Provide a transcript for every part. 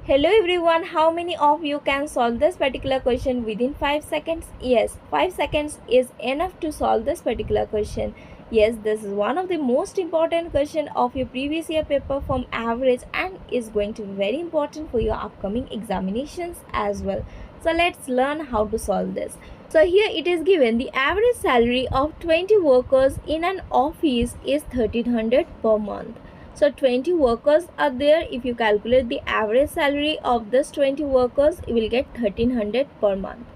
Hello everyone, how many of you can solve this particular question within 5 seconds? Yes, 5 seconds is enough to solve this particular question. Yes, this is one of the most important question of your previous year paper from average and is going to be very important for your upcoming examinations as well. So let's learn how to solve this. So here it is given the average salary of 20 workers in an office is 1300 per month. So 20 workers are there. If you calculate the average salary of this 20 workers, you will get 1300 per month.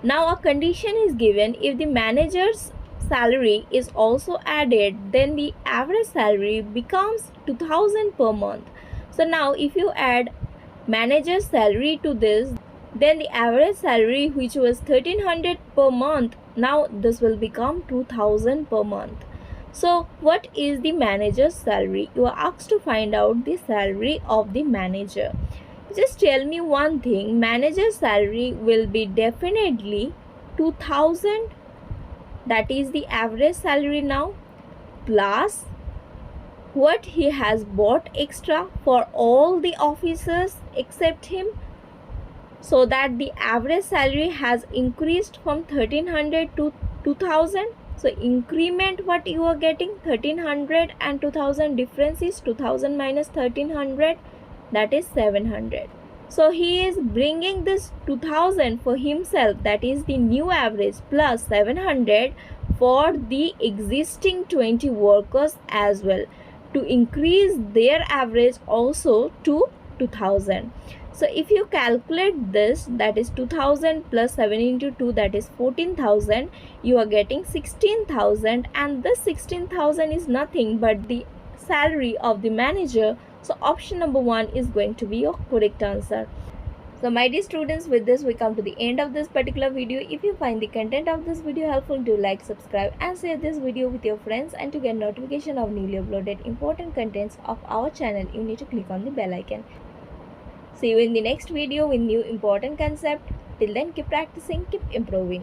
Now a condition is given, if the manager's salary is also added, then the average salary becomes 2000 per month. So now if you add manager's salary to this, then the average salary, which was 1300 per month, now this will become 2000 per month. So what is the manager's salary? You are asked to find out the salary of the manager. Just tell me one thing, manager's salary will be definitely 2000, that is the average salary now, plus what he has bought extra for all the officers except him, so that the average salary has increased from 1300 to 2000. So increment what you are getting, 1300 and 2000 difference is 2000 minus 1300, that is 700. So he is bringing this 2000 for himself, that is the new average, plus 700 for the existing 20 workers as well, to increase their average also to 2000. So if you calculate this, that is 2000 plus 7 into 2, that is 14,000. You are getting 16,000, and this 16,000 is nothing but the salary of the manager. So option number 1 is going to be your correct answer. So my dear students, with this we come to the end of this particular video. If you find the content of this video helpful, do like, subscribe and share this video with your friends. And to get notification of newly uploaded important contents of our channel, you need to click on the bell icon. See you in the next video with new important concept. Till then, keep practicing, keep improving.